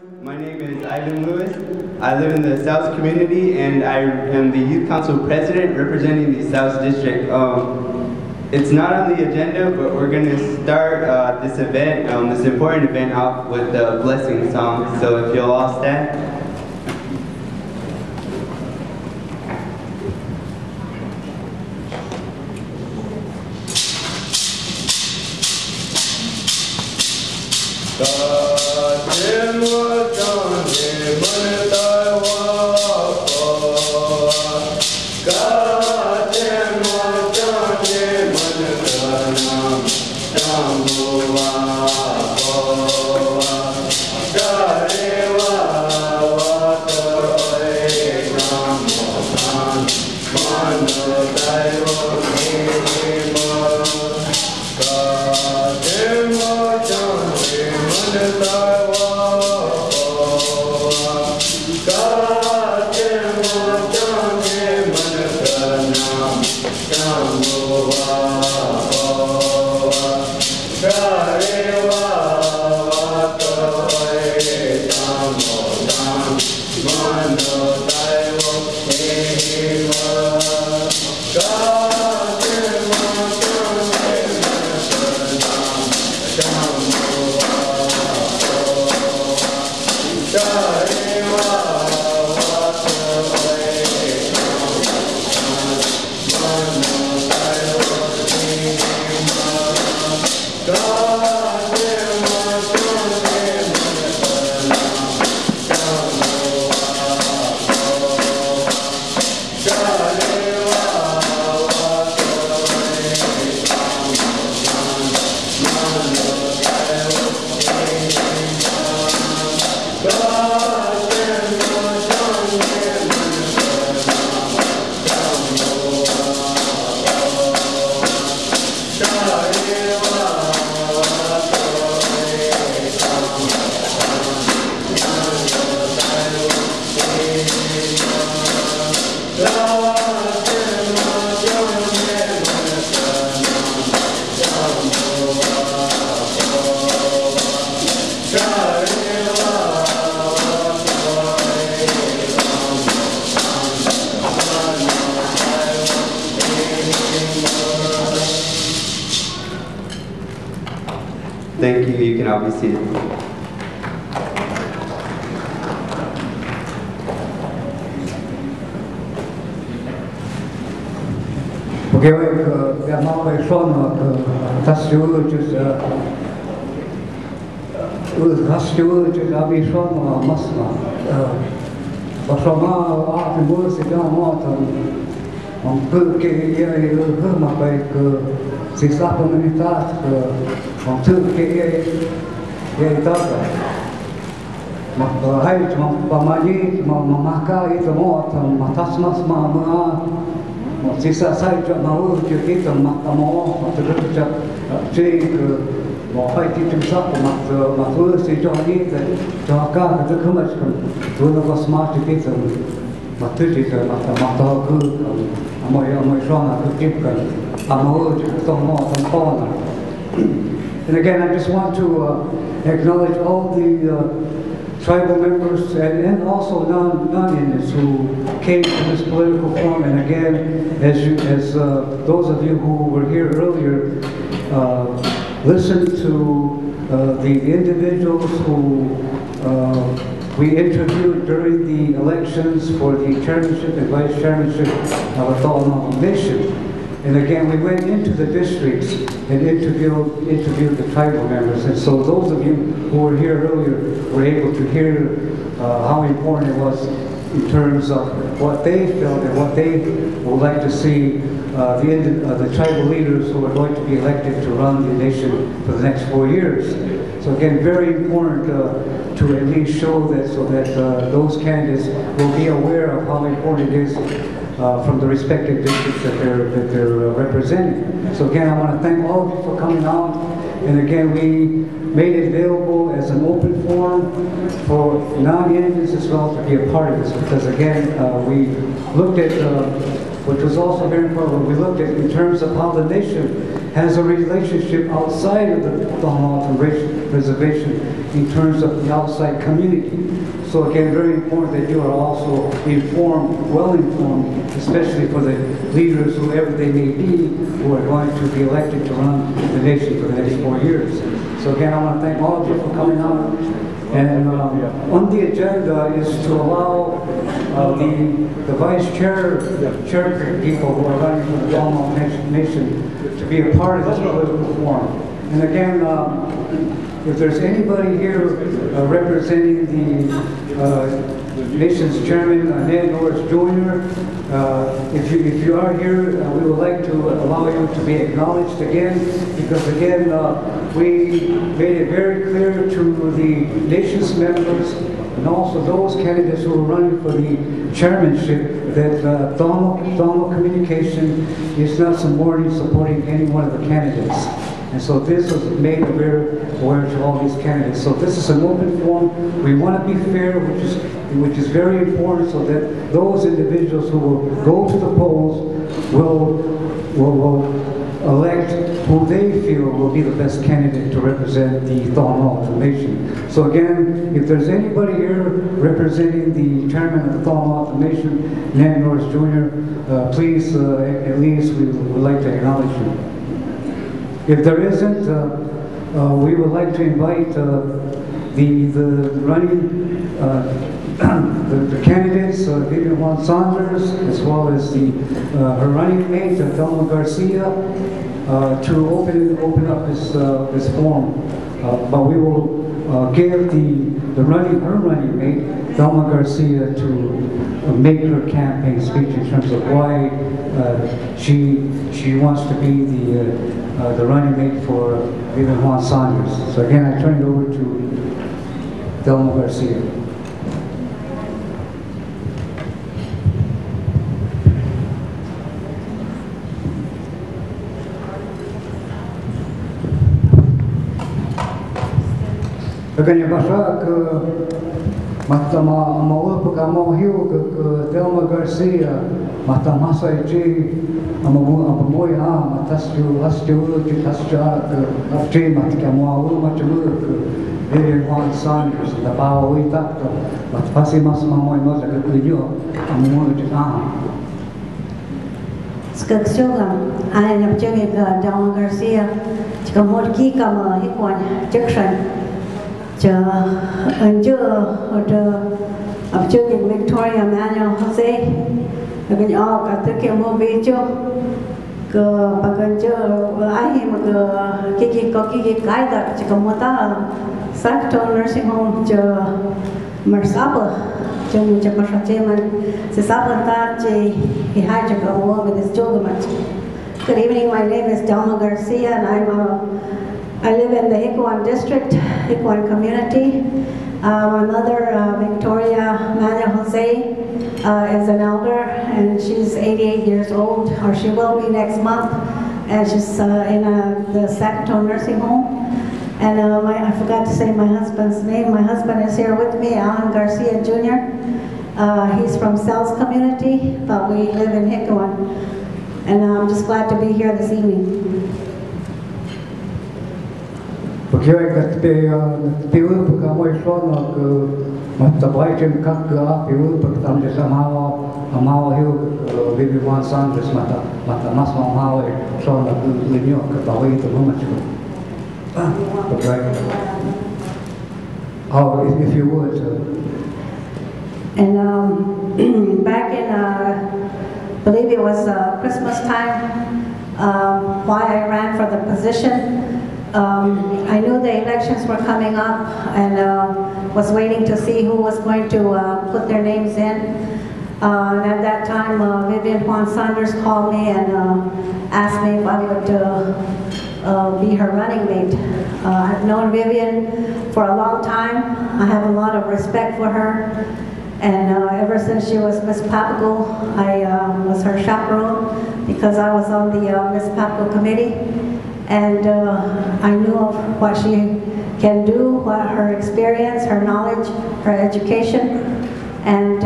My name is Ivan Lewis. I live in the South community and I am the Youth Council President representing the South District. It's not on the agenda, but we're going to start this event, this important event off with the blessing song. So if you'll all stand. Thank you. You can all be seated. Я мало решен гостюючи обійшов масла. Башома афимурси дамотом. Он пылки и гымапайк сисапаминитат. Он тылки и тага. Хайт поманит, мамака и тамотом, матасмас мама. Сиса сайт маурки и там матамо, матырча чейк. Хайти чимсапу матурси джонита, джака дакумачкам, туна восмати питам, матырчика матагу, мой жона кипка, амаурчик томо тампона. And again, I just want to acknowledge all the tribal members and also non-Indians who came to this political forum. And again, as those of you who were here earlier listened to the individuals who we interviewed during the elections for the chairmanship and vice chairmanship of a Delma mission. And again, we went into the districts and interviewed the tribal members. And so those of you who were here earlier were able to hear how important it was in terms of what they felt and what they would like to see the tribal leaders who are going to be elected to run the nation for the next 4 years. So again, very important to at least show that so that those candidates will be aware of how important it is from the respective districts that they're representing. So again, I want to thank all of you for coming out. And again, we made it available as an open forum for non-Indians as well to be a part of this. Because again, we looked at, which was also very important, we looked at in terms of how the nation has a relationship outside of the Delma preservation in terms of the outside community. So again, very important that you are also informed, well informed, especially for the leaders, whoever they may be, who are going to be elected to run the nation for the next 4 years. So again, I want to thank all of you for coming out. And on the agenda is to allow the vice chair people who are running for the Delma Nation to be a part of this political forum. And again, if there's anybody here representing the nation's chairman, Ned Norris Jr., if you are here, we would like to allow you to be acknowledged again, because again, we made it very clear to the nation's members and also those candidates who are running for the chairmanship that Delma Communication is not supporting any one of the candidates. And so this was made very aware to all these candidates. So this is an open forum. We want to be fair, which is very important, so that those individuals who will go to the polls will elect who they feel will be the best candidate to represent the Delma Nation. So again, if there's anybody here representing the chairman of the Delma Nation, Ned Norris Jr., please, at least we would like to acknowledge you. If there isn't, we would like to invite the running the candidates, Vivian Juan-Saunders, as well as her running mate, Delma Garcia, to open up this forum. But we will give her running mate, Delma Garcia, to make her campaign speech in terms of why she wants to be the running mate for Vivian Juan-Saunders. So again, I turn it over to Delma Garcia. Kanya basa ke mata mau pagamo hiu ke Delma Garcia mata masa iji amoy matasju ke mata kamo macam ke Vivian Juan-Saunders da bawa itak mata pasi mas mamoy mo sa kedua amoy Skagsyogam, I am Jimmy Delma Garcia, Chikamorki Kama Hikwan Jackson. Victoria Manuel Jose, again all got the Kimbo Bejo, go Baganjo, I him go Kiki Koki Gaida, Chikamota, Sacto Nursing Home, Marsaba, Jim Jamashaman, Sisabata, he had to go with his Jogamat. Good evening, my name is Delma Garcia, and I live in the Hikwan district, Hikwan community. My mother, Victoria Manuel Jose, is an elder, and she's 88 years old, or she will be next month, and she's in the Sacto nursing home. And I forgot to say my husband's name. My husband is here with me, Alan Garcia Jr. He's from Sal's community, but we live in Hikwan. And I'm just glad to be here this evening. Porque piu porque moi sono que matabai tem kakka piu porque tam de amao hiu Vivian Juan-Saunders mata mas amao sono que linho que tawai to no macho. Okay. Oh, if you would. And back in I believe it was Christmas time, why I ran for the position. I knew the elections were coming up and was waiting to see who was going to put their names in. And at that time, Vivian Juan-Saunders called me and asked me if I would be her running mate. I've known Vivian for a long time. I have a lot of respect for her. And ever since she was Miss Papago, I was her chaperone because I was on the Miss Papago committee. And I knew of what she can do, what her experience, her knowledge, her education. And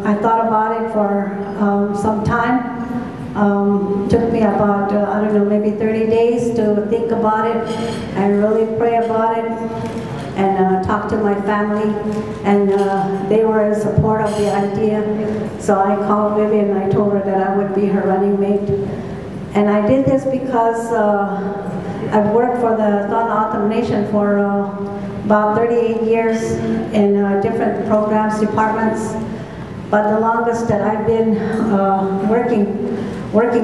I thought about it for some time. Took me about, I don't know, maybe 30 days to think about it and really pray about it and talk to my family, and they were in support of the idea. So I called Vivian and I told her that I would be her running mate. And I did this because I've worked for the Delma Autumn Nation for about 38 years in different programs, departments. But the longest that I've been working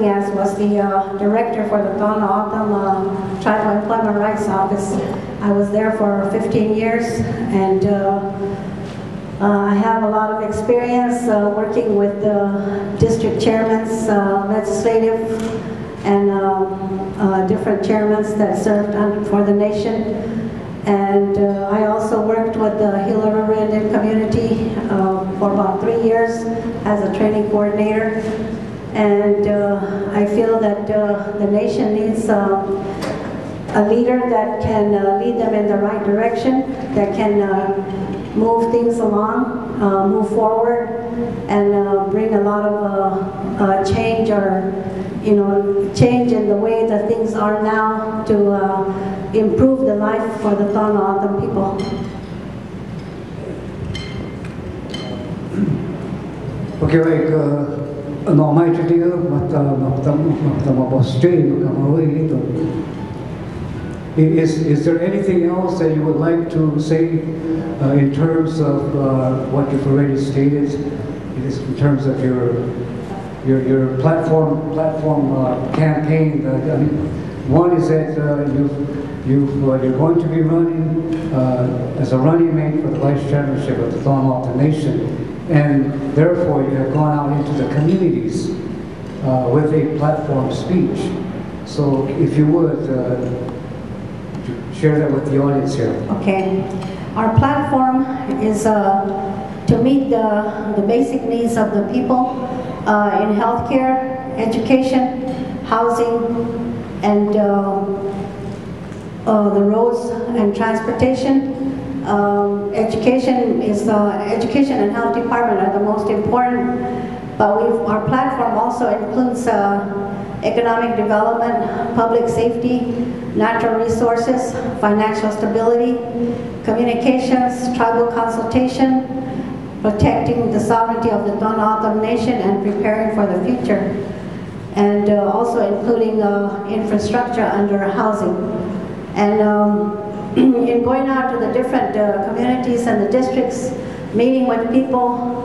as was the director for the Delma Autumn Tribal Employment Rights Office. I was there for 15 years, and I have a lot of experience working with district chairmen, legislative, and different chairmen that served for the nation. And I also worked with the Gila River Indian community for about 3 years as a training coordinator. And I feel that the nation needs a leader that can lead them in the right direction, that can move things along, move forward, and bring a lot of change, or change in the way that things are now to improve the life for the Delma Autumn people. Okay, like no mai te dia Is there anything else that you would like to say in terms of what you've already stated, in terms of your platform campaign? One is that you're going to be running as a running mate for the vice chairmanship of the Delma Autumn Nation, and therefore you have gone out into the communities with a platform speech. So if you would share that with the audience here. Okay. Our platform is to meet the basic needs of the people in healthcare, education, housing, and the roads and transportation. Education and health department are the most important, but our platform also includes economic development, public safety, natural resources, financial stability, communications, tribal consultation, protecting the sovereignty of the Delma Autumn Nation, and preparing for the future, and also including infrastructure under housing. And in going out to the different communities and the districts, meeting with people,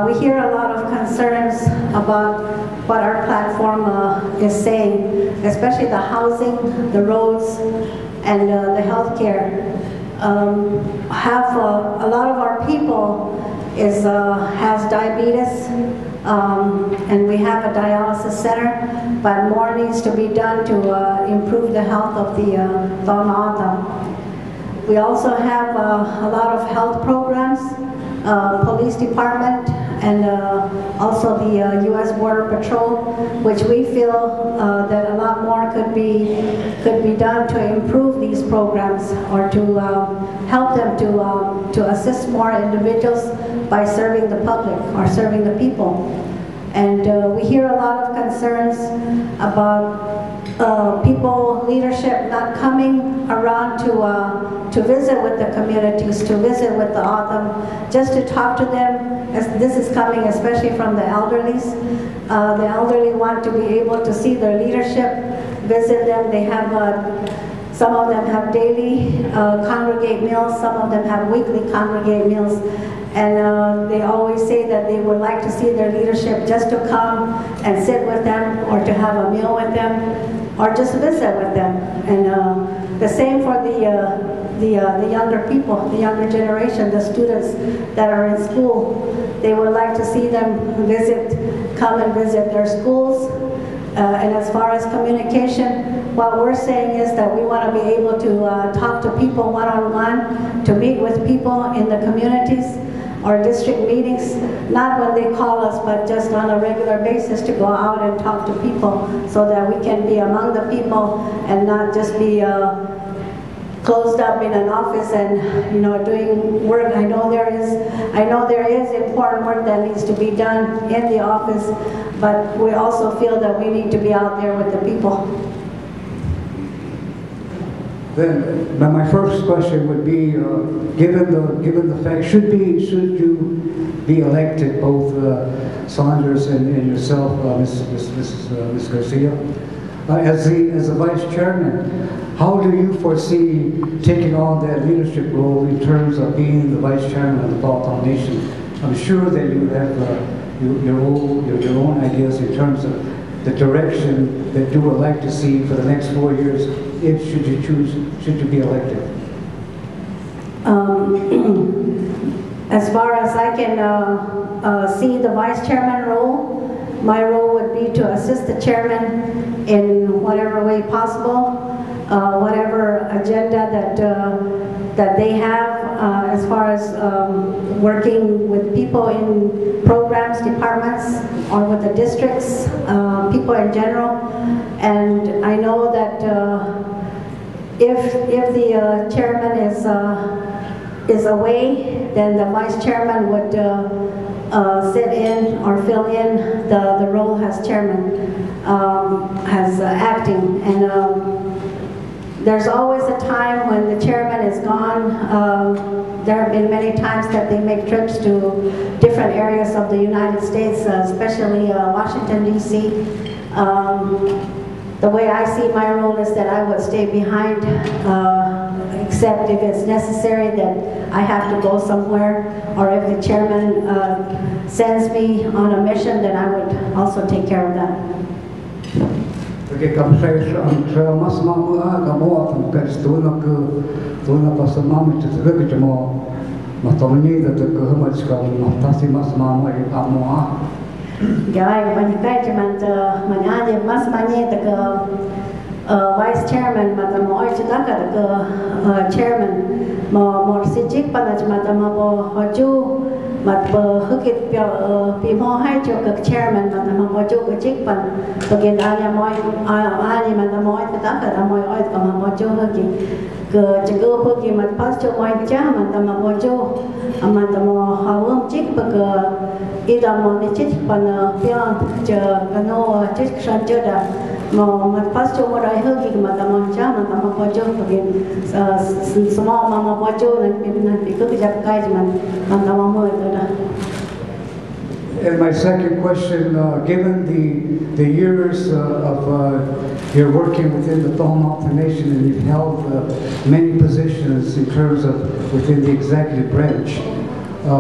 we hear a lot of concerns about what our platform is saying, especially the housing, the roads, and the healthcare. A lot of our people has diabetes, and we have a dialysis center, but more needs to be done to improve the health of the Delma Autumn. We also have a lot of health programs, police department, and also the U.S. Border Patrol, which we feel that a lot more could be done to improve these programs, or to help them to assist more individuals by serving the public or serving the people. And we hear a lot of concerns about people, leadership not coming around to visit with the communities, to visit with the Autumn, just to talk to them. As this is coming especially from the elderlies. The elderly want to be able to see their leadership, visit them. They have, some of them have daily congregate meals, some of them have weekly congregate meals. And they always say that they would like to see their leadership just to come and sit with them, or to have a meal with them, or just visit with them. And the same for the younger people, the younger generation, the students that are in school. They would like to see them come and visit their schools. And as far as communication, what we're saying is that we want to be able to talk to people one-on-one, to meet with people in the communities or district meetings, not when they call us, but just on a regular basis, to go out and talk to people, so that we can be among the people and not just be closed up in an office and doing work. I I know there is important work that needs to be done in the office, but we also feel that we need to be out there with the people. Then, my first question would be, given the fact, should you be elected, both Saunders and yourself, Ms. Garcia, as the vice chairman, how do you foresee taking on that leadership role in terms of being the vice chairman of the Thought Foundation? I'm sure that you have your own ideas in terms of the direction that you would like to see for the next 4 years, if should you be elected. As far as I can see the vice chairman role, my role would be to assist the chairman in whatever way possible, whatever agenda that they have, as far as working with people in programs, departments, or with the districts, people in general. And I know that if the chairman is away, then the vice chairman would sit in or fill in the role as chairman, as acting. And there's always a time when the chairman is gone. There have been many times that they make trips to different areas of the United States, especially Washington, D.C. The way I see my role is that I would stay behind, except if it's necessary that I have to go somewhere, or if the chairman sends me on a mission, then I would also take care of that. Okay, come say mas mamu kamu akan kerstuna pasal mamu itu juga cuma matanya itu kehemat sekali matasi mas mamu kamu Gaya banyak cuman mana aja mas banyak itu vice chairman mata mau cerita ke chairman mau sijik pada mata mau haju mat hukit pimo hai cho ke chairman mata mau haju ke cik pan bagian anya mau anya mata mau cerita ke mau ke mau haju hukit ke jaga hukit mat pas cho mau cah mata mau haju mata mau hawam cik ke ida mau cik pan pian je kano cik sanjur dah mau mat pas cho mau rai hukit mata mau cah mata mau haju bagian semua mama haju nanti kerja kai cuman mata mau itu dah. And my second question, given the years of your working within the Delma Nation, and you've held many positions in terms of within the executive branch,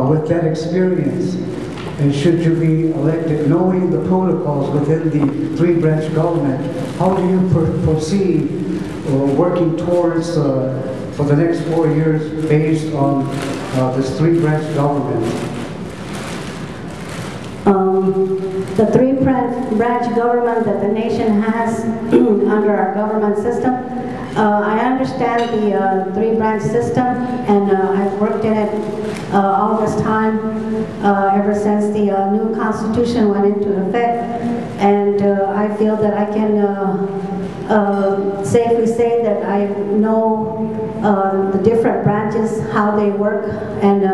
with that experience, and should you be elected, knowing the protocols within the three-branch government, how do you foresee working towards for the next 4 years based on this three-branch government? The three-branch government that the nation has under our government system, I understand the three-branch system, and I've worked in it all this time, ever since the new constitution went into effect, and I feel that I can safely say that I know the different branches, how they work, and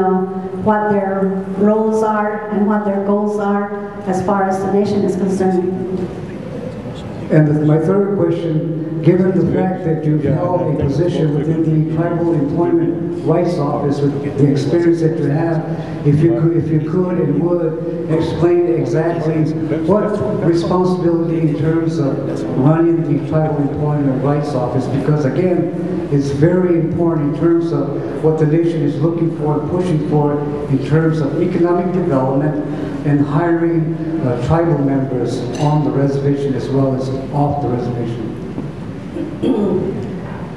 what their roles are and what their goals are as far as the nation is concerned. And my third question, given the fact that you've held a position within the Tribal Employment Rights Office with the experience that you have, if you could and would explain exactly what responsibility in terms of running the Tribal Employment Rights Office, because again, it's very important in terms of what the nation is looking for and pushing for in terms of economic development and hiring tribal members on the reservation as well as off the reservation.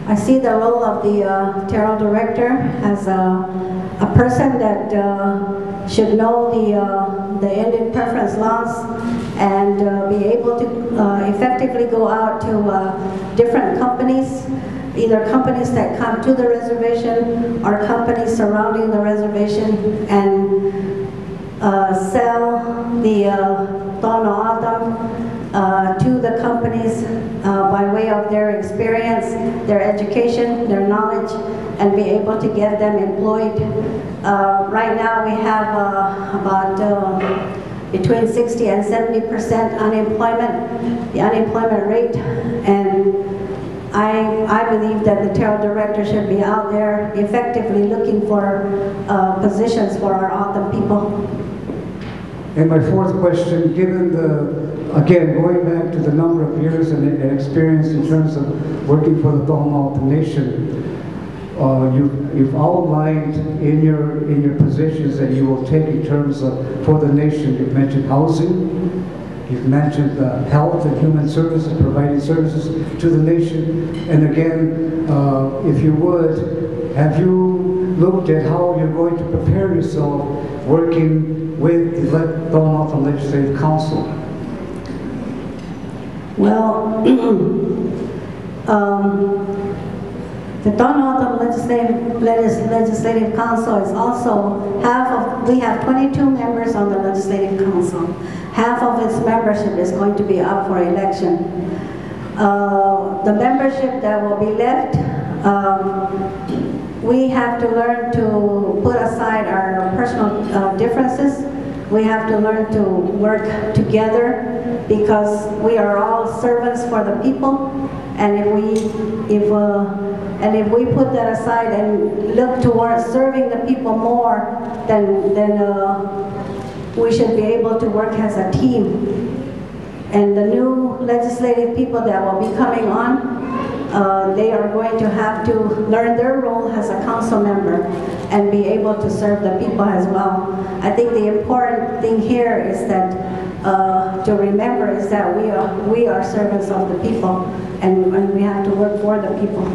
I see the role of the Territorial Director as a person that should know the Indian preference laws and be able to effectively go out to different companies, either companies that come to the reservation or companies surrounding the reservation, and sell the Tono Atam to the companies by way of their experience, their education, their knowledge, and be able to get them employed. Right now we have about between 60 and 70% unemployment, the unemployment rate, and I believe that the TARO director should be out there effectively looking for positions for our O'odham people. And my fourth question, given the, again, going back to the number of years and experience in terms of working for the Delma O'odham Nation, you've outlined in your positions that you will take in terms of for the nation. You've mentioned housing, you've mentioned health and human services, providing services to the nation. And again, if you would, have you looked at how you're going to prepare yourself working with the Delma O'odham Legislative Council? Well, the Delma O'odham Legislative Council is also we have 22 members on the Legislative Council. Half of its membership is going to be up for election. The membership that will be left, we have to learn to put aside our personal differences. We have to learn to work together because we are all servants for the people. And if we put that aside and look towards serving the people more, then we should be able to work as a team. And the new legislative people that will be coming on, they are going to have to learn their role as a council member and be able to serve the people as well. I think the important thing here is that to remember is that we are servants of the people, and we have to work for the people.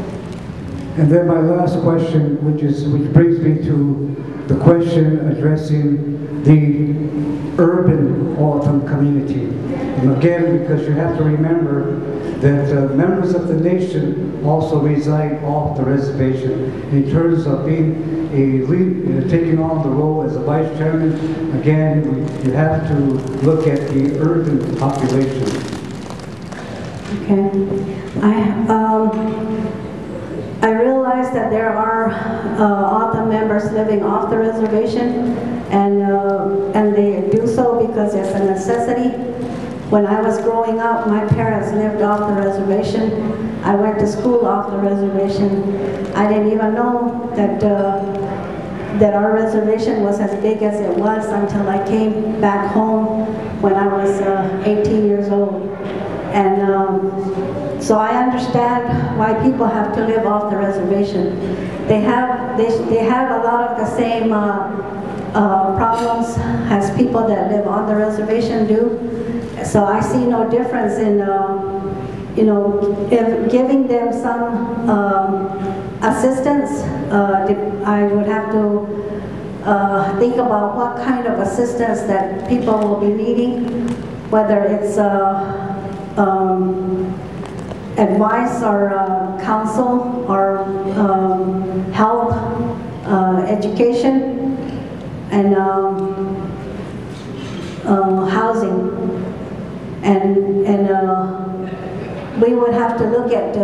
And then my last question, which brings me to the question addressing the urban O'odham community. And again, because you have to remember that members of the nation also reside off the reservation. In terms of being taking on the role as a vice chairman, again, you have to look at the urban population. Okay. I realize that there are O'odham members living off the reservation, and they do so because it's a necessity. When I was growing up, my parents lived off the reservation. I went to school off the reservation. I didn't even know that our reservation was as big as it was until I came back home when I was 18 years old. And so I understand why people have to live off the reservation. They have a lot of the same problems as people that live on the reservation do. So I see no difference in, if giving them some assistance. I would have to think about what kind of assistance that people will be needing, whether it's advice or counsel or health, education, and housing. And we would have to look at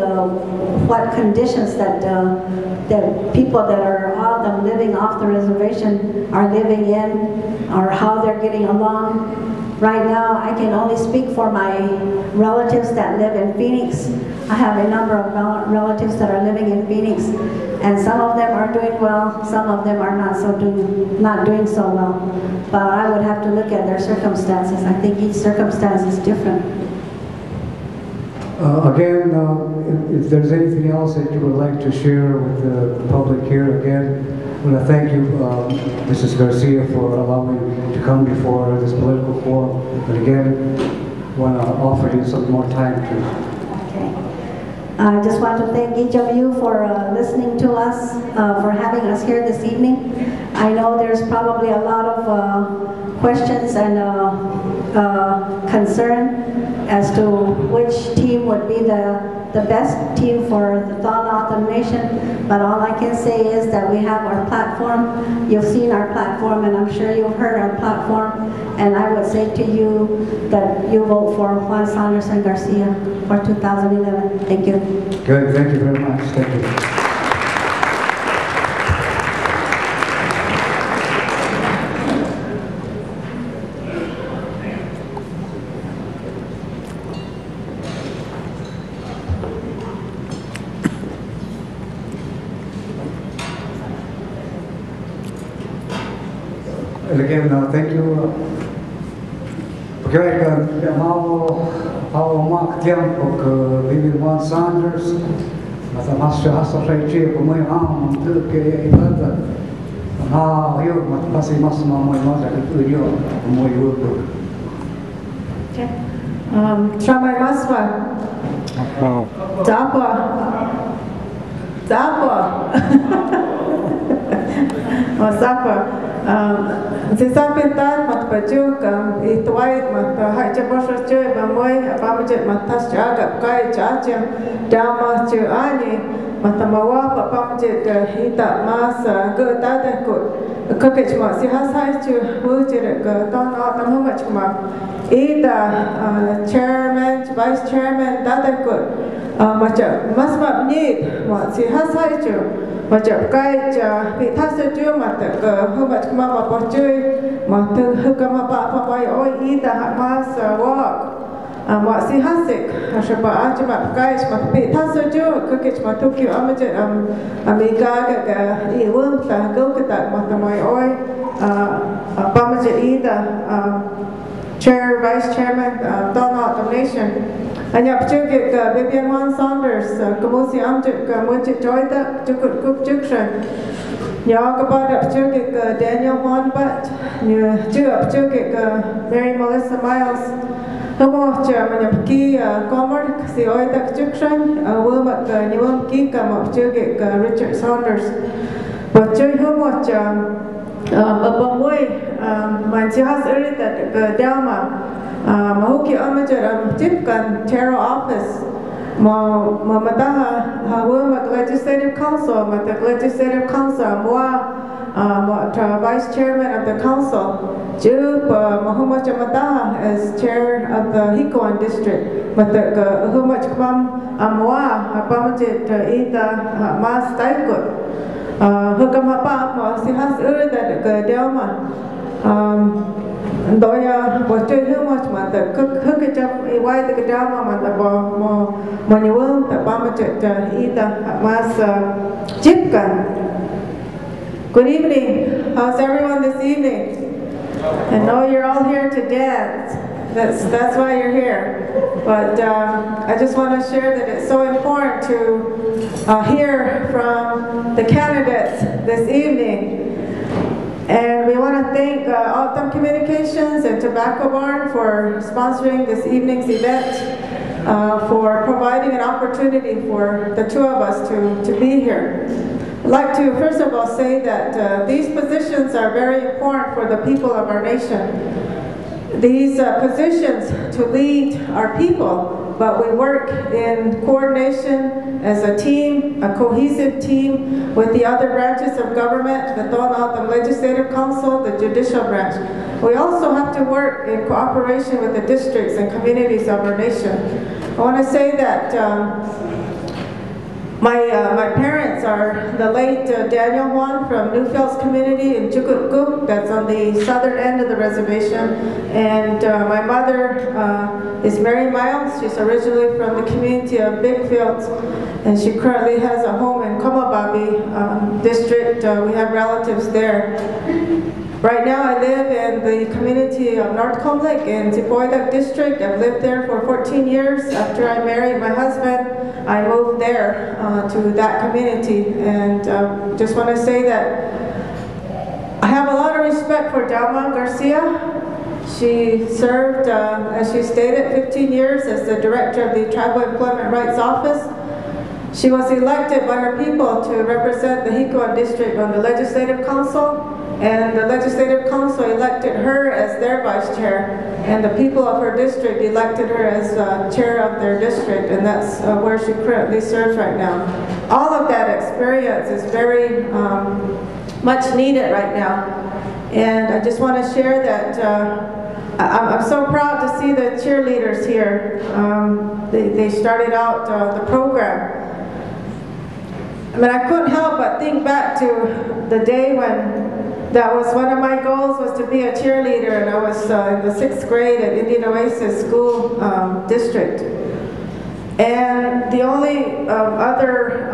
what conditions that people that are O'odham living off the reservation are living in, or how they're getting along. Right now, I can only speak for my relatives that live in Phoenix. I have a number of relatives that are living in Phoenix, and some of them are doing well, some of them are not doing so well. But I would have to look at their circumstances. I think each circumstance is different. Again, if there's anything else that you would like to share with the public here, again, I want to thank you, Mrs. Garcia, for allowing me to come before this political forum. But again, I want to offer you some more time to. Okay. I just want to thank each of you for listening to us, for having us here this evening. I know there's probably a lot of questions and concern as to which team would be the best team for the Delma O'odham Nation, but all I can say is that we have our platform. You've seen our platform, and I'm sure you've heard our platform, and I would say to you that you vote for Juan-Saunders and Garcia for 2011. Thank you. Good, thank you very much. Thank you. again, thank you. Okay, our Mark Tiempo, Vivian Juan-Saunders, Master Hasafai Chia, Moy Ham, Turkey, London. You must be Massimo Moy Mother, Moy Wood. Okay. Tramai Maswa. Dapa. Masapa. Sisapitan mat pajuk ituai mat hai cabosor cuy bamoy pamajet matas jaga kai jajam dama cuy ani mat mawa pamajet hita mas ke tata ko kakek cuma si hasai cuy wujud ke tanah namu macam ida chairman vice chairman tata ko macam mas mat ni mat si hasai cuy macam kai bị thắt sơ chưa mà tự không phải mà bỏ chơi mà từ không mà bà phải oi ít đã mà sợ walk mà si hát sik sẽ bà chỉ mà kai mà bị thắt sơ chưa cứ cái mà thu kiểu mà chơi America cái yêu vương ta câu cái tại mà tụi mày oi bà mà chơi ít chair vice chairman Donald Nation anh nhập trước cái Vivian Juan-Saunders có một sự am trực muốn trực join đó cho cuộc cúp trước rồi nhớ các bạn nhập trước cái Daniel Juan Butt như trước cái Mary Melissa Miles không có chờ mà nhập ký Commerce thì ôi đặc trước rồi vừa mặt như vừa ký cả một trước cái Richard Saunders và chơi không có chờ ở bang mũi mình chỉ hát ở đây cái Delma mà hôm kia ông ấy tiếp cận Terror Office mà ta vừa mà Legislative Council mà Legislative Council mà Vice Chairman of the Council chứ mà hôm mà ta as Chair of the Hikuan District mà hôm mà mà ita mas taikut hôm mà si has ở đây cái Delma đôi bộ chơi thứ mà tự cứ cái trong quay từ cái drama mà tự mà nhiều hơn tự ba mươi triệu ít mà chip cần. Good evening. How's everyone this evening? I know you're all here to dance. That's why you're here. But I just want to share that it's so important to hear from the candidates this evening. And we want to thank Autumn Communications and Tobacco Barn for sponsoring this evening's event, for providing an opportunity for the two of us to be here. I'd like to first of all say that these positions are very important for the people of our nation. These positions to lead our people, but we work in coordination as a team, a cohesive team with the other branches of government, the Legislative Council, the Judicial Branch. We also have to work in cooperation with the districts and communities of our nation. I want to say that my parents are the late Daniel Juan from Newfields community in Chukukuk, that's on the southern end of the reservation, and my mother is Mary Miles. She's originally from the community of Bigfields, and she currently has a home in Komababi district. We have relatives there. Right now I live in the community of North Comb Lake in Zipoidak district. I've lived there for 14 years. After I married my husband, I moved there to that community. And just want to say that I have a lot of respect for Delma Garcia. She served, as she stated, 15 years as the director of the Tribal Employment Rights Office. She was elected by her people to represent the Hikuan district on the Legislative Council. And the Legislative Council elected her as their vice chair, and the people of her district elected her as chair of their district, and that's where she currently serves right now. All of that experience is very much needed right now, and I just want to share that I'm so proud to see the cheerleaders here. They started out the program. I mean, I couldn't help but think back to the day when that was one of my goals, was to be a cheerleader, and I was in the 6th grade at Indian Oasis School District. And the only other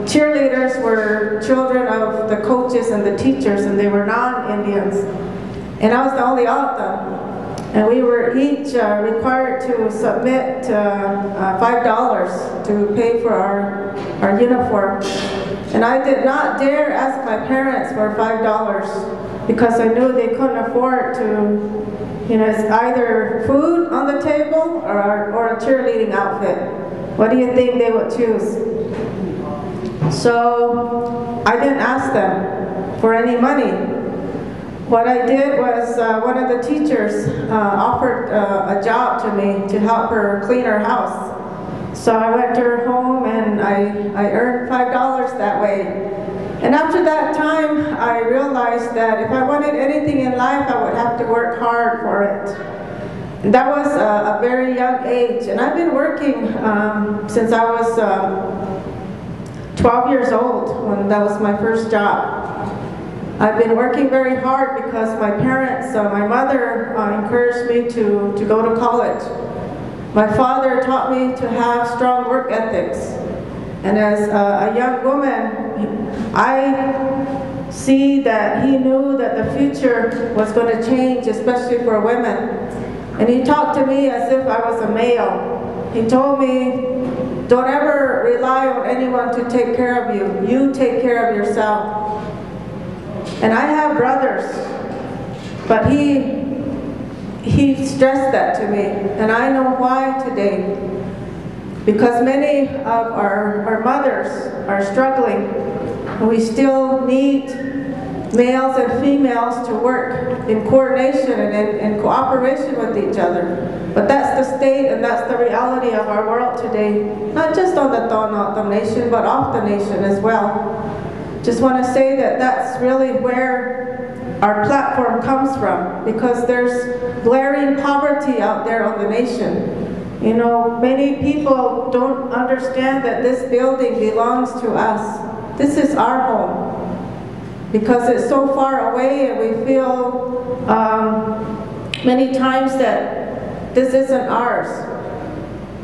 cheerleaders were children of the coaches and the teachers, and they were non-Indians. and I was the only autumn. And we were each required to submit $5 to pay for our uniform. And I did not dare ask my parents for $5 because I knew they couldn't afford to, it's either food on the table or a cheerleading outfit. What do you think they would choose? So I didn't ask them for any money. What I did was one of the teachers offered a job to me to help her clean her house. So I went to her home and I earned $5 that way. And after that time, I realized that if I wanted anything in life, I would have to work hard for it. And that was a very young age. And I've been working since I was 12 years old, when that was my first job. I've been working very hard because my parents, my mother encouraged me to go to college. My father taught me to have strong work ethics. And as a young woman, I see that he knew that the future was going to change, especially for women. And he talked to me as if I was a male. He told me, don't ever rely on anyone to take care of you. You take care of yourself. And I have brothers, but he stressed that to me, and I know why today. Because many of our mothers are struggling, and we still need males and females to work in coordination and in cooperation with each other. But that's the state and that's the reality of our world today, not just on the Tohono Nation, but off the nation as well. Just want to say that that's really where our platform comes from, because there's glaring poverty out there on the nation. Many people don't understand that this building belongs to us. This is our home, because it's so far away, and we feel many times that this isn't ours.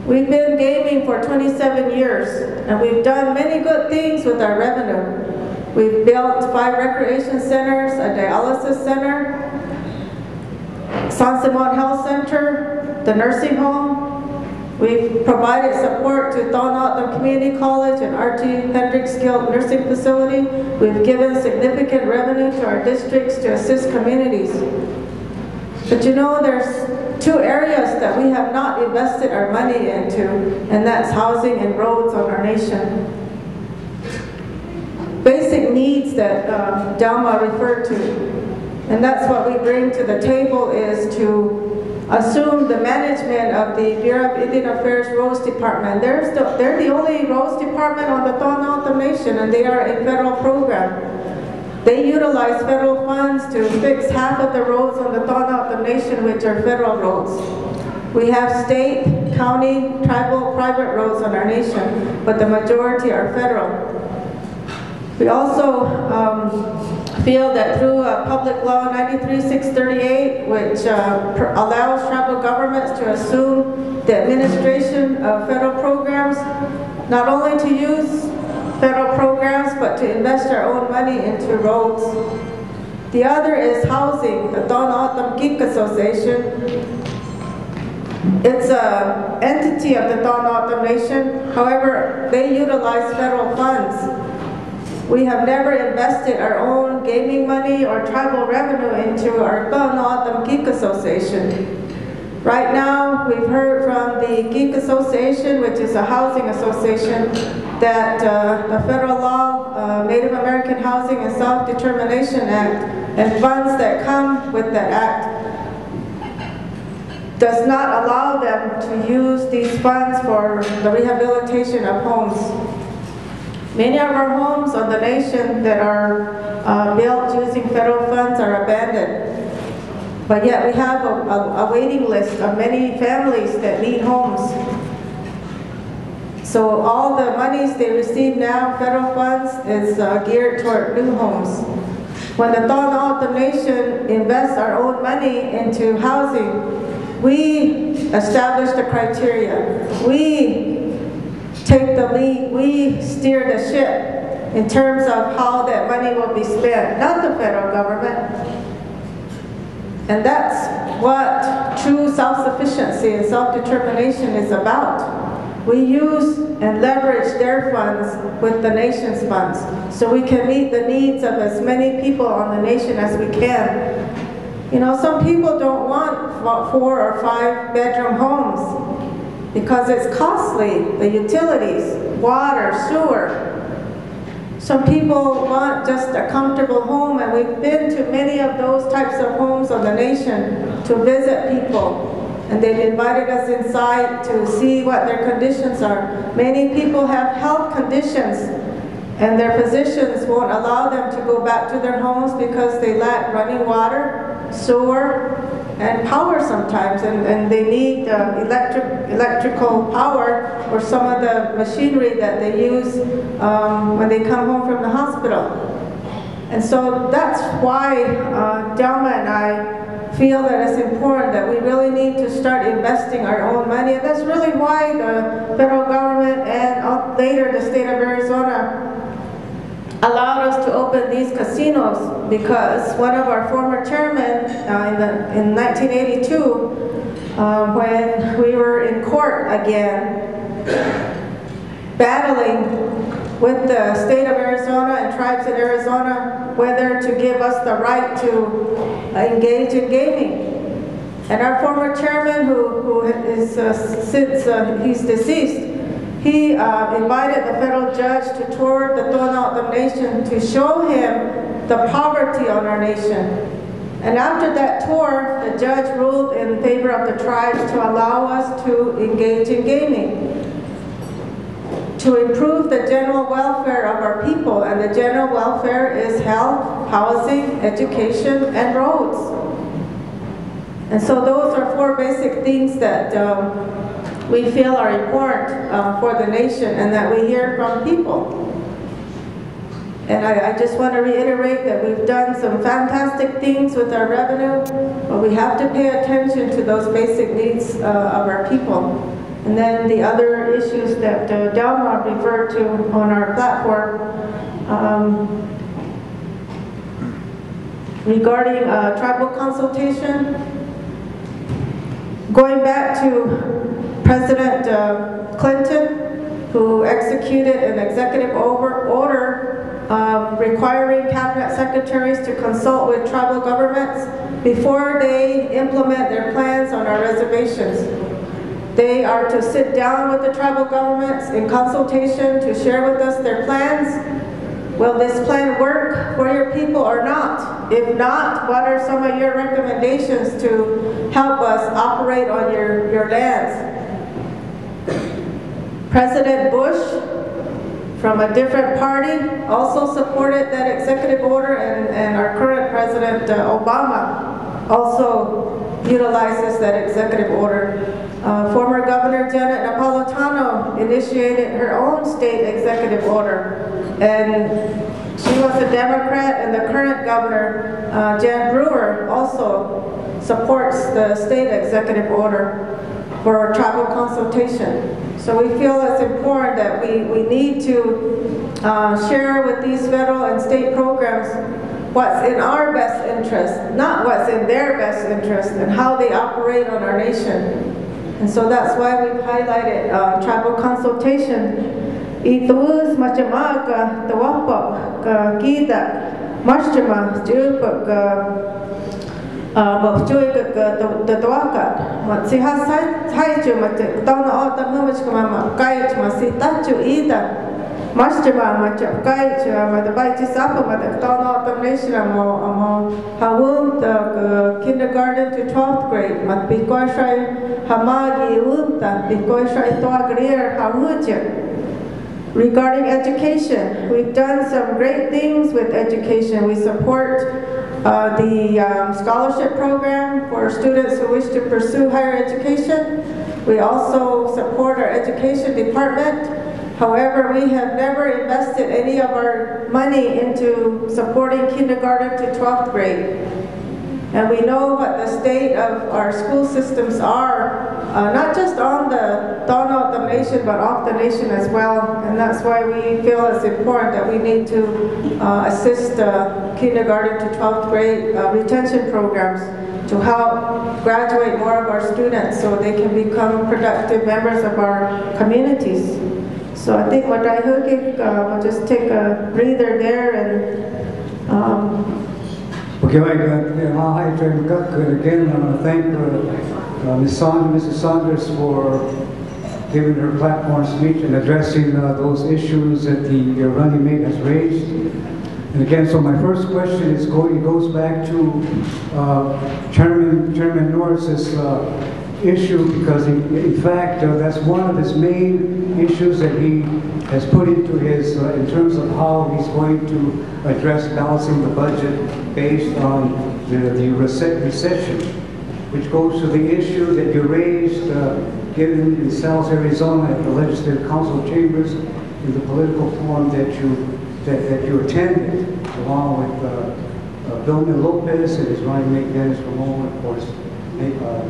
We've been gaming for 27 years, and we've done many good things with our revenue. We've built 5 recreation centers, a dialysis center, San Simon Health Center, the nursing home. We've provided support to Tohono Community College and R.T. Hendricks Skilled Nursing Facility. We've given significant revenue to our districts to assist communities. But there's 2 areas that we have not invested our money into, and that's housing and roads on our nation. Basic needs that Delma referred to. And that's what we bring to the table, is to assume the management of the Bureau of Indian Affairs Roads Department. They're the only roads department on the Tohono Nation, and they are a federal program. They utilize federal funds to fix half of the roads on the Tohono Nation, which are federal roads. We have state, county, tribal, private roads on our nation, but the majority are federal. We also feel that through Public Law 93-638, which allows tribal governments to assume the administration of federal programs, not only to use federal programs, but to invest our own money into roads. The other is housing, the Tohono Geek Association. It's an entity of the Tohono Nation. However, they utilize federal funds. We have never invested our own gaming money or tribal revenue into our Tohono Geek Association. Right now, we've heard from the Geek Association, which is a housing association, that the federal law, Native American Housing and Self-Determination Act, and funds that come with that act, does not allow them to use these funds for the rehabilitation of homes. Many of our homes on the nation that are built using federal funds are abandoned. But yet we have a waiting list of many families that need homes. So all the monies they receive now, federal funds, is geared toward new homes. When the Tohono Nation invests our own money into housing, we establish the criteria. We take the lead, we steer the ship in terms of how that money will be spent, not the federal government. And that's what true self-sufficiency and self-determination is about. We use and leverage their funds with the nation's funds so we can meet the needs of as many people on the nation as we can. You know, some people don't want 4 or 5 bedroom homes because it's costly, the utilities, water, sewer. Some people want just a comfortable home, and we've been to many of those types of homes on the nation to visit people. And they've invited us inside to see what their conditions are. Many people have health conditions, and their physicians won't allow them to go back to their homes because they lack running water, sewer, and power sometimes, and they need electrical power for some of the machinery that they use when they come home from the hospital. And so that's why Delma and I feel that it's important that we really need to start investing our own money. And that's really why the federal government and later the state of Arizona allowed us to open these casinos, because one of our former chairmen in 1982, when we were in court again, battling with the state of Arizona and tribes in Arizona whether to give us the right to engage in gaming. And our former chairman, who is since he's deceased, he invited the federal judge to tour the Tucson nation to show him the poverty on our nation. And after that tour, the judge ruled in favor of the tribes to allow us to engage in gaming, to improve the general welfare of our people. And the general welfare is health, housing, education, and roads. And so those are 4 basic things that we feel are important for the nation and that we hear from people. And I just want to reiterate that we've done some fantastic things with our revenue, but we have to pay attention to those basic needs of our people. And then the other issues that Delma referred to on our platform regarding tribal consultation, going back to President Clinton, who executed an executive order requiring cabinet secretaries to consult with tribal governments before they implement their plans on our reservations. They are to sit down with the tribal governments in consultation to share with us their plans. Will this plan work for your people or not? If not, what are some of your recommendations to help us operate on your lands? President Bush, from a different party, also supported that executive order, and our current President Obama also utilizes that executive order. Former Governor Janet Napolitano initiated her own state executive order, and she was a Democrat, and the current governor, Jan Brewer, also supports the state executive order for tribal consultation. So we feel it's important that we need to share with these federal and state programs what's in our best interest, not what's in their best interest, and how they operate on our nation. And so that's why we've highlighted tribal consultation. Ituus macamaga tawapa ka kita marchama jupa bapchui ka tawaka matsiha sai chu mat tawna ota numach kama kai chma sitachu ida marchama machap kai chu madabai chisapa madak tawna ota nation mo hawum the kindergarten to 12th grade mat bikoi shai hamagi umta bikoi shai to agrier hawuja. Regarding education, we've done some great things with education. We support the scholarship program for students who wish to pursue higher education. We also support our education department. However, we have never invested any of our money into supporting kindergarten to 12th grade. And we know what the state of our school systems are, not just on the nation, but off the nation as well. And that's why we feel it's important that we need to assist kindergarten to 12th grade retention programs. to help graduate more of our students so they can become productive members of our communities. So I think what I heard, we'll just take a breather there and Okay, again, I want to thank Mrs. Saunders for giving her platform speech and addressing those issues that the running mate has raised. And again, so my first question is goes back to Chairman Norris's issue, because in fact that's one of his main issues that he has put into his in terms of how he's going to address balancing the budget based on the recession, which goes to the issue that you raised given in South Arizona at the Legislative Council chambers in the political forum that you attended, along with Delma Lopez and his running mate Dennis Ramon, of course,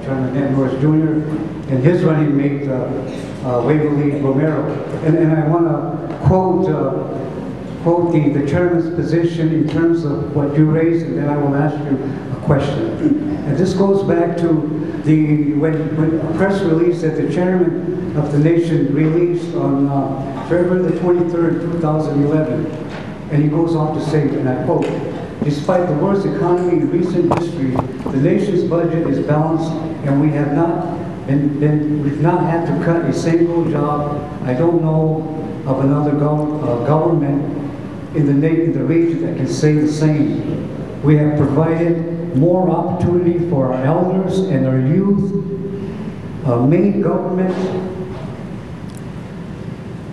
Chairman Ned Norris Jr., and his running mate Waverly Romero. And I want to quote the chairman's position in terms of what you raised, and then I will ask you a question. And this goes back to when a press release that the chairman of the nation released on February the 23rd, 2011. And he goes on to say, and I quote, "Despite the worst economy in recent history, the nation's budget is balanced, and we've not had to cut a single job. I don't know of another government in the region that can say the same. We have provided more opportunity for our elders and our youth, made government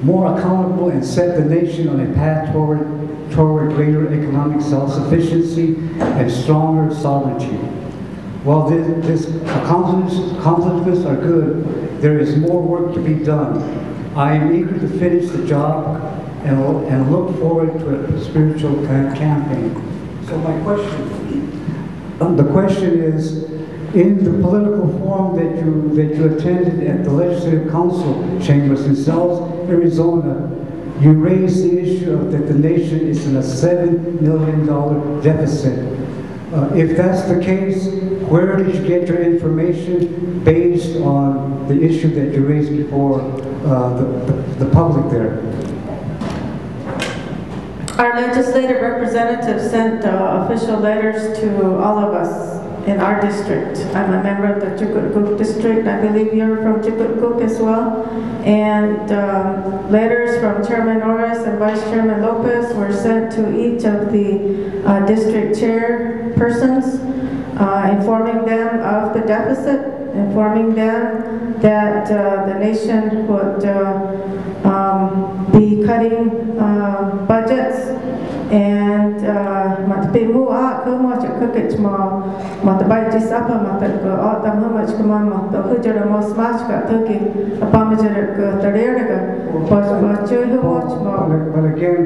more accountable, and set the nation on a path toward greater economic self-sufficiency and stronger sovereignty. While these accomplishments are good, there is more work to be done. I am eager to finish the job and look forward to a spiritual campaign." So my question, the question is, in the political forum that you attended at the Legislative Council chambers in South Arizona, you raised the issue that the nation is in a $7 million deficit. If that's the case, where did you get your information based on the issue that you raised before the public there? Our legislative representatives sent official letters to all of us in our district. I'm a member of the Chukutcook district. I believe you're from Chukutcook as well. And letters from Chairman Norris and Vice Chairman Lopez were sent to each of the district chairpersons, informing them of the deficit, informing them that the nation would be cutting budgets, and But again,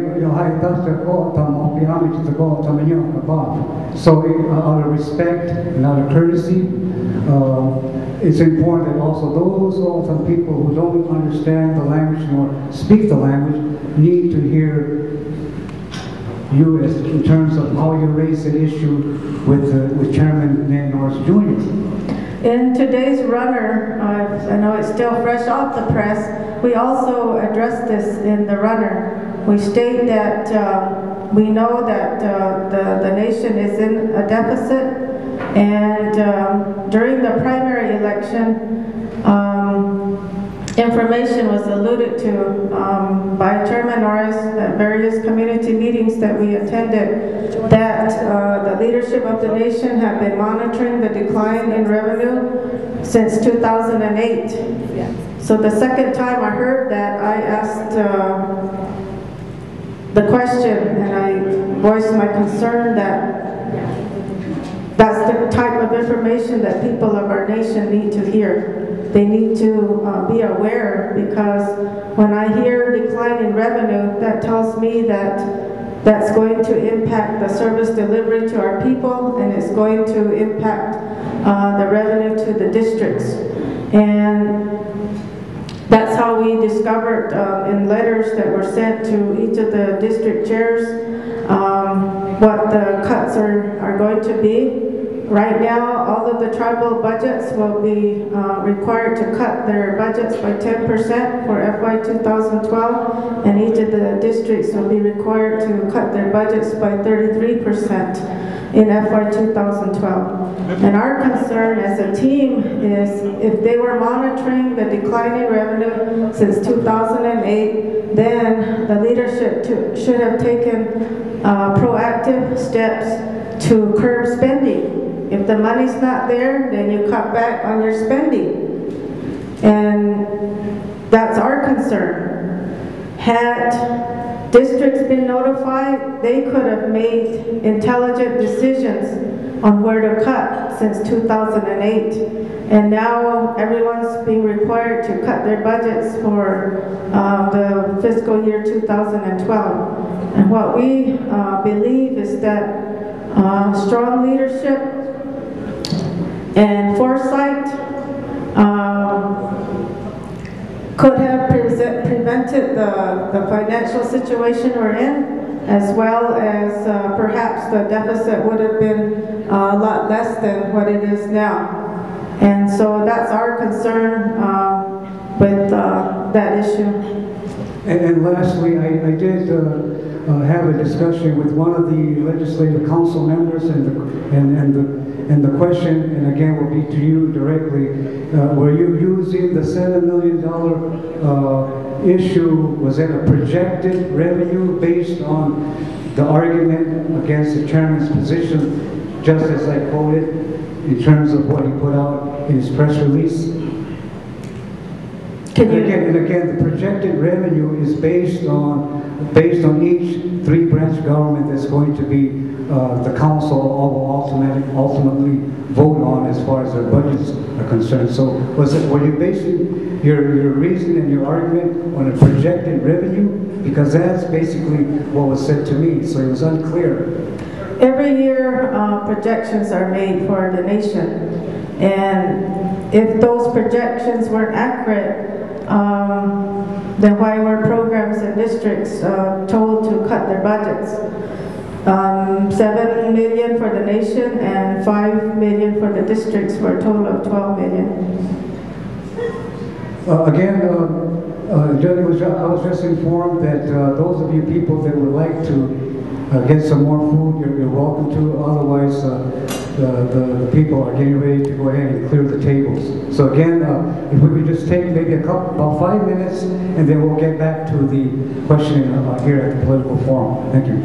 so out of respect and out of courtesy, it's important that also those people who don't understand the language nor speak the language need to hear you in terms of how you raise an issue with Chairman Ned Norris Jr. In today's runner, I know it's still fresh off the press, we also addressed this in the runner. We state that we know that the nation is in a deficit, and during the primary election, information was alluded to by Chairman Norris at various community meetings that we attended, that the leadership of the nation had been monitoring the decline in revenue since 2008. So the second time I heard that, I asked the question, and I voiced my concern that that's the type of information that people of our nation need to hear. They need to be aware, because when I hear decline in revenue, that tells me that that's going to impact the service delivery to our people, and it's going to impact the revenue to the districts. And that's how we discovered in letters that were sent to each of the district chairs what the cuts are going to be. right now, all of the tribal budgets will be required to cut their budgets by 10% for FY 2012, and each of the districts will be required to cut their budgets by 33% in FY 2012. And our concern as a team is if they were monitoring the decline in revenue since 2008, then the leadership should have taken proactive steps to curb spending. If the money's not there, then you cut back on your spending. And that's our concern. Had districts been notified, they could have made intelligent decisions on where to cut since 2008. And now everyone's being required to cut their budgets for the fiscal year 2012. And what we believe is that strong leadership and foresight could have prevented the financial situation we're in, as well as perhaps the deficit would have been a lot less than what it is now. And so that's our concern with that issue. And lastly, I did have a discussion with one of the legislative council members, and the question, and again will be to you directly, were you using the $7 million issue, was it a projected revenue based on the argument against the chairman's position, just as I quoted, in terms of what he put out in his press release? And again, the projected revenue is based on each three-branch government that's going to be the council will ultimately vote on as far as their budgets are concerned. So were you basing your reason and your argument on a projected revenue? Because that's basically what was said to me, so it was unclear. Every year projections are made for the nation, and if those projections weren't accurate, then why were programs and districts told to cut their budgets? 7 million for the nation and 5 million for the districts, for a total of 12 million. Again, Judge, I was just informed that those of you people that would like to get some more food, you're welcome to. Otherwise, the people are getting ready to go ahead and clear the tables. So again, if we could just take maybe about 5 minutes, and then we'll get back to the questioning here at the political forum. Thank you.